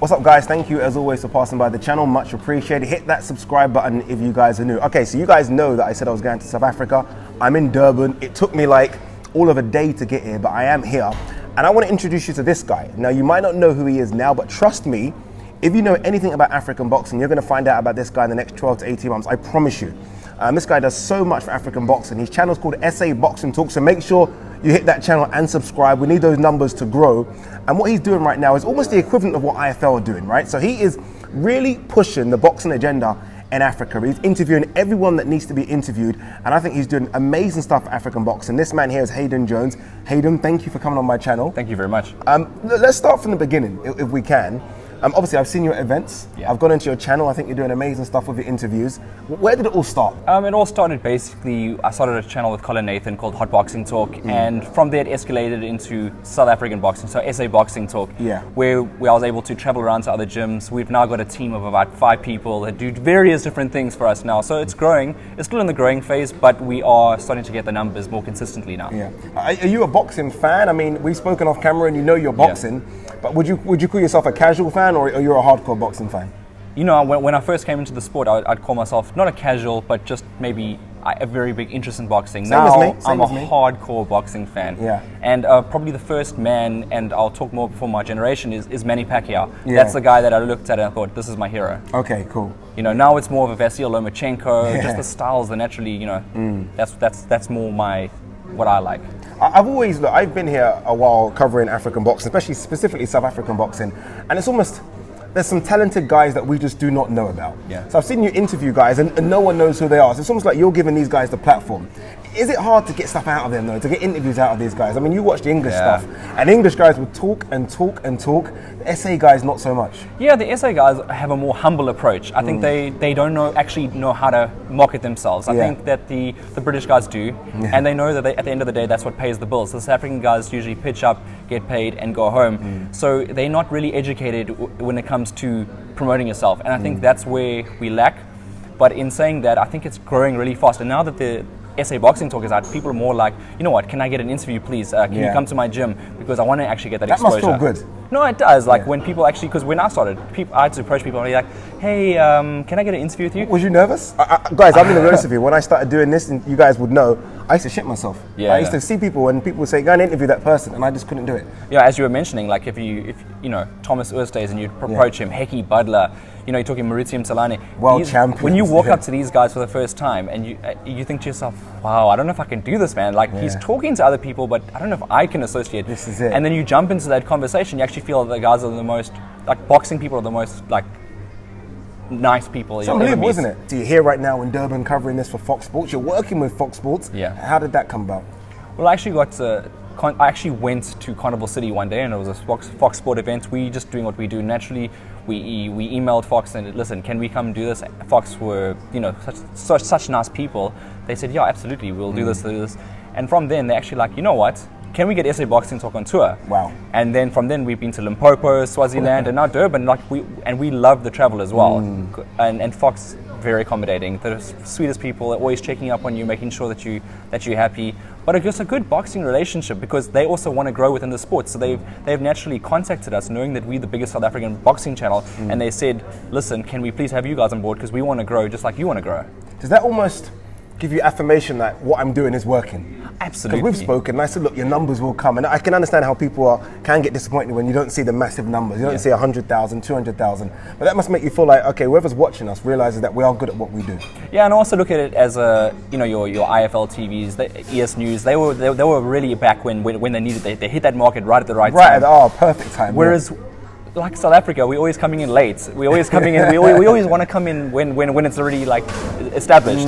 What's up, guys? Thank you as always for passing by the channel, much appreciated. Hit that subscribe button if you guys are new. Okay, so you guys know that I said I was going to South Africa. I'm in Durban. It took me like all of a day to get here, but I am here. And I want to introduce you to this guy. Now, you might not know who he is now, but trust me, if you know anything about African boxing, you're going to find out about this guy in the next 12 to 18 months, I promise you. This guy does so much for African boxing. His channel is called SA Boxing Talk, so make sure you hit that channel and subscribe. We need those numbers to grow. And what he's doing right now is almost the equivalent of what IFL are doing, right? So he is really pushing the boxing agenda in Africa. He's interviewing everyone that needs to be interviewed, and I think he's doing amazing stuff for African boxing. This man here is Hayden Jones. Hayden, thank you for coming on my channel. Thank you very much. Let's start from the beginning, if we can. Obviously, I've seen your events. Yeah. I've gone into your channel. I think you're doing amazing stuff with your interviews. Where did it all start? It all started basically, I started a channel with Colin Nathan called Hot Boxing Talk, and from there it escalated into South African boxing, so SA Boxing Talk, where I was able to travel around to other gyms. We've now got a team of about 5 people that do various different things for us now. So it's growing. It's still in the growing phase, but we are starting to get the numbers more consistently now. Yeah. Are you a boxing fan? I mean, we've spoken off camera and you know you're boxing, but would you call yourself a casual fan, or you're a hardcore boxing fan? You know, when I first came into the sport, I'd call myself not a casual, but just maybe a very big interest in boxing. Same as me. I'm a hardcore boxing fan. Yeah. And probably the first man, and I'll talk more for my generation, is Manny Pacquiao. Yeah. That's the guy that I looked at and I thought, this is my hero. Okay, cool. You know, now it's more of a Vasil Lomachenko, just the styles that naturally, you know, that's more what I like. I've been here a while covering African boxing, specifically South African boxing, and it's almost, there's some talented guys that we just do not know about. Yeah. So I've seen you interview guys and no one knows who they are. So it's almost like you're giving these guys the platform. Is it hard to get stuff out of them though, to get interviews out of these guys? I mean, you watch the English stuff, and English guys will talk and talk and talk. The SA guys, not so much. Yeah, the SA guys have a more humble approach. I think they don't actually know how to market themselves. I think that the British guys do, and they know that at the end of the day, that's what pays the bills. The South African guys usually pitch up, get paid, and go home. So they're not really educated when it comes to promoting yourself, and I think that's where we lack. But in saying that, I think it's growing really fast, and now that the SA Boxing Talk is out, people are more like, you know what, can I get an interview please? Can you come to my gym? Because I want to actually get that exposure. That must feel good. No, it does. Like when people actually, because when I started, I had to approach people and be like, hey, can I get an interview with you? Was you nervous? Guys, I'm going to be honest with you. When I started doing this, and you guys would know, I used to shit myself. I used to see people and people would say, go and interview that person, and I just couldn't do it. Yeah, as you were mentioning, like if you know, Thomas Oorstays and you'd approach him, Heki Butler, you know, you're talking Mauritius Msalane. World champions. When you walk up to these guys for the first time and you think to yourself, wow, I don't know if I can do this, man. Like he's talking to other people, but I don't know if I can associate. This is it. And then you jump into that conversation, you actually feel that the guys are the most, like boxing people are the most, like, nice people. It's unbelievable, isn't it? So you're here right now in Durban covering this for Fox Sports. You're working with Fox Sports. Yeah. How did that come about? Well, I actually went to Carnival City one day, and it was a Fox Sport event. We just doing what we do naturally. We emailed Fox and listen, can we come do this? Fox were, you know, such nice people. They said, yeah, absolutely, we'll do this. And from then, they're actually like, you know what? Can we get SA Boxing Talk on tour? Wow. And then from then we've been to Limpopo, Swaziland, and now Durban. Like we love the travel as well. And Fox, very accommodating. They're the sweetest people. They're always checking up on you, making sure that you're happy. But it's just a good boxing relationship because they also want to grow within the sport. So they've naturally contacted us, knowing that we're the biggest South African boxing channel, and they said, listen, can we please have you guys on board because we want to grow just like you want to grow. Does that almost give you affirmation that what I'm doing is working? Absolutely. Because we've spoken and I said, look, your numbers will come. And I can understand how people can get disappointed when you don't see the massive numbers. You don't see 100,000, 200,000. But that must make you feel like, okay, whoever's watching us realizes that we are good at what we do. Yeah, and also look at it as you know, your IFL TVs, the ES News, they were really back when they needed it. They hit that market right at the right time. Perfect time. Whereas like South Africa, we're always coming in late. We always coming in. We always want to come in when it's already like established.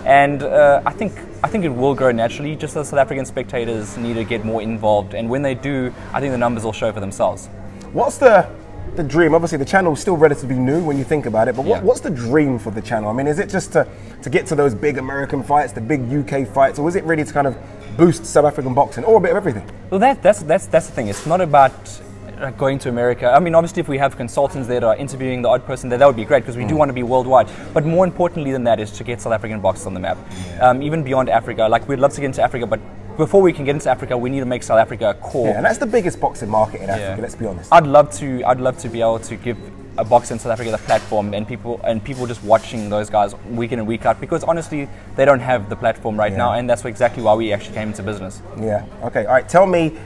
And I think it will grow naturally. Just the South African spectators need to get more involved, and when they do, I think the numbers will show for themselves. What's the dream? Obviously, the channel is still relatively new when you think about it. But what's the dream for the channel? I mean, is it just to get to those big American fights, the big UK fights, or is it really to kind of boost South African boxing, or a bit of everything? Well, that's the thing. It's not about going to America. I mean, obviously, if we have consultants there that are interviewing the odd person there, that would be great because we do want to be worldwide. But more importantly than that is to get South African boxers on the map, even beyond Africa. Like, we'd love to get into Africa, but before we can get into Africa, we need to make South Africa a core. Yeah, and that's the biggest boxing market in Africa. Let's be honest. I'd love to be able to give a boxer in South Africa the platform, and people just watching those guys week in and week out, because honestly they don't have the platform right now, and that's exactly why we actually came into business. Yeah. Okay. All right. Tell me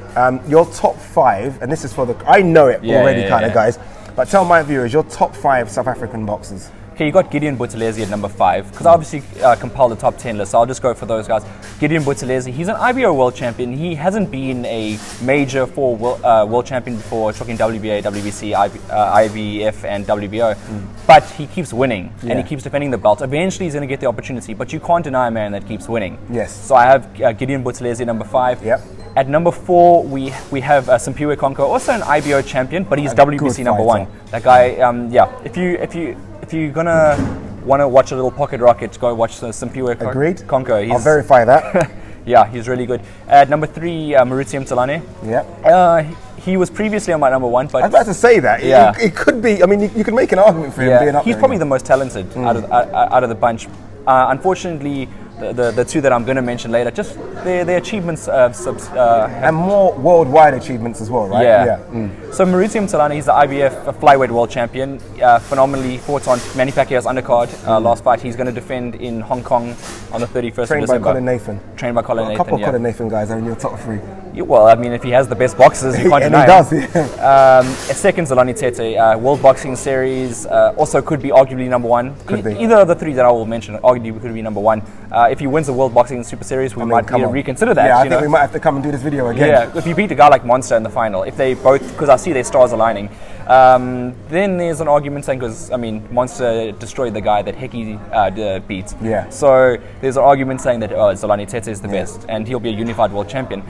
your top 5, and this is for the I know it already, guys. But tell my viewers your top 5 South African boxers. Okay, you got Gideon Buthelezi at number 5, because I obviously compiled the top 10 list, so I'll just go for those guys. Gideon Buthelezi, he's an IBO world champion. He hasn't been a major for world champion before, talking WBA, WBC, IBF, and WBO, but he keeps winning, and he keeps defending the belt. Eventually he's going to get the opportunity, but you can't deny a man that keeps winning. Yes. So I have Gideon Buthelezi at number 5. Yep. At number 4, we have Simpiwe Konko, also an IBO champion, but he's WBC number 1. That guy, if you're gonna want to watch a little pocket rocket, go watch Simpiwe Konko. I'll verify that. Yeah, he's really good. At number 3, Mauritius Mthalane. Yeah. He was previously on my number 1, but I was about to say that. Yeah. It could be. I mean, you could make an argument for him being up there. He's probably the most talented out of the bunch. Unfortunately, the two that I'm going to mention later, just their achievements and more worldwide achievements as well, right? Yeah. So Mauritius Mthalane, he's the IBF flyweight world champion. Phenomenally fought on Manny Pacquiao's undercard last fight. He's going to defend in Hong Kong on the 31st of December. Trained by Colin Nathan. Trained by Colin Nathan. A couple of Colin Nathan guys are in your top 3. Well, I mean, if he has the best boxers, you can't deny and he does. Second, Zolani Tete, World Boxing Series, also could be arguably number 1. Either of the 3 that I will mention, arguably could be number 1. If he wins the World Boxing Super Series, we might need to reconsider that. Yeah, I think we might have to come and do this video again. Yeah, if you beat a guy like Monster in the final, if they both, because I see their stars aligning, then there's an argument saying, because I mean, Monster destroyed the guy that Hickey beat. Yeah. So there's an argument saying that Zolani Tete is the best, and he'll be a unified world champion.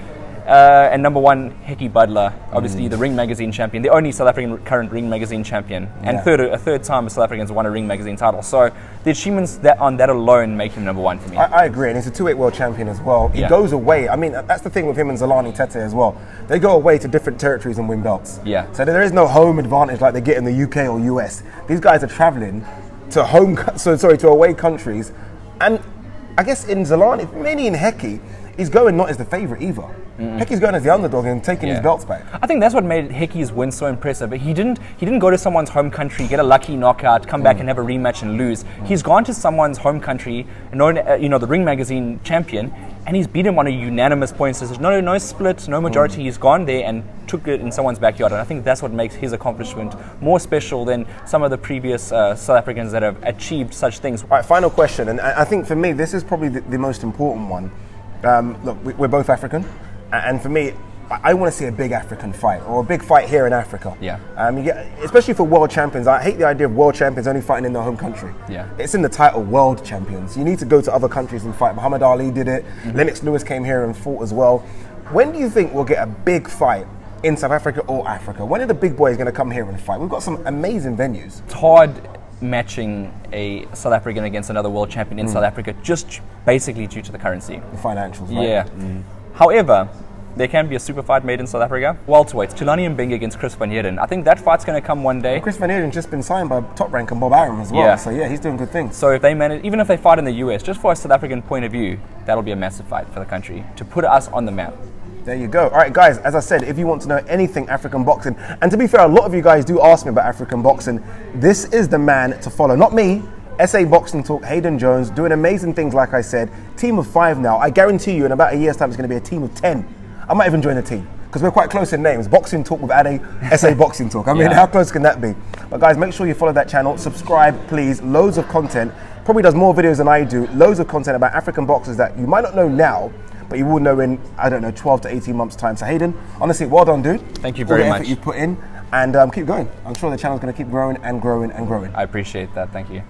And number 1, Hickey Butler, obviously the Ring Magazine champion, the only South African current Ring Magazine champion, and a third time a South African's won a Ring Magazine title. So the achievements that alone make him number 1 for me. I agree, and he's a 2-weight world champion as well. He goes away. I mean, that's the thing with him and Zolani Tete as well. They go away to different territories and win belts. Yeah. So there is no home advantage like they get in the UK or US. These guys are traveling to to away countries, and I guess in Zolani, mainly in Hickey, he's going not as the favourite either. Hickey's going as the underdog and taking his belts back. I think that's what made Hickey's win so impressive. But he didn't go to someone's home country, get a lucky knockout, come back and have a rematch and lose. He's gone to someone's home country, known, the Ring Magazine champion, and he's beat him on a unanimous points decision. No split, no majority. He's gone there and took it in someone's backyard, and I think that's what makes his accomplishment more special than some of the previous South Africans that have achieved such things. All right, final question, and I think for me this is probably the most important one. Look, we're both African, and for me, I want to see a big African fight, or a big fight here in Africa. Yeah. Especially for world champions. I hate the idea of world champions only fighting in their home country. Yeah. It's in the title, world champions. You need to go to other countries and fight. Muhammad Ali did it. Lennox Lewis came here and fought as well. When do you think we'll get a big fight in South Africa or Africa? When are the big boys going to come here and fight? We've got some amazing venues. It's hard matching a South African against another world champion in South Africa, just basically due to the currency. The financials, right? Yeah. However, there can be a super fight made in South Africa. Welterweights, Tulani Mbenge against Chris Van Heerden. I think that fight's going to come one day. Well, Chris Van Heerden's just been signed by Top Rank and Bob Arum as well. Yeah. So yeah, he's doing good things. So if they manage, even if they fight in the US, just for a South African point of view, that'll be a massive fight for the country to put us on the map. There you go. All right, guys, as I said, if you want to know anything African boxing, and to be fair, a lot of you guys do ask me about African boxing, this is the man to follow. Not me, SA Boxing Talk, Hayden Jones, doing amazing things, like I said. Team of 5 now. I guarantee you in about a year's time, it's going to be a team of 10. I might even join the team, because we're quite close in names. Boxing Talk with Ade, SA Boxing Talk. I mean, how close can that be? But guys, make sure you follow that channel. Subscribe, please. Loads of content. Probably does more videos than I do. Loads of content about African boxers that you might not know now, but you will know in, I don't know, 12 to 18 months' time. So Hayden, honestly, well done, dude. Thank you very much. All the effort you've put in, and keep going. I'm sure the channel's going to keep growing and growing and growing. I appreciate that. Thank you.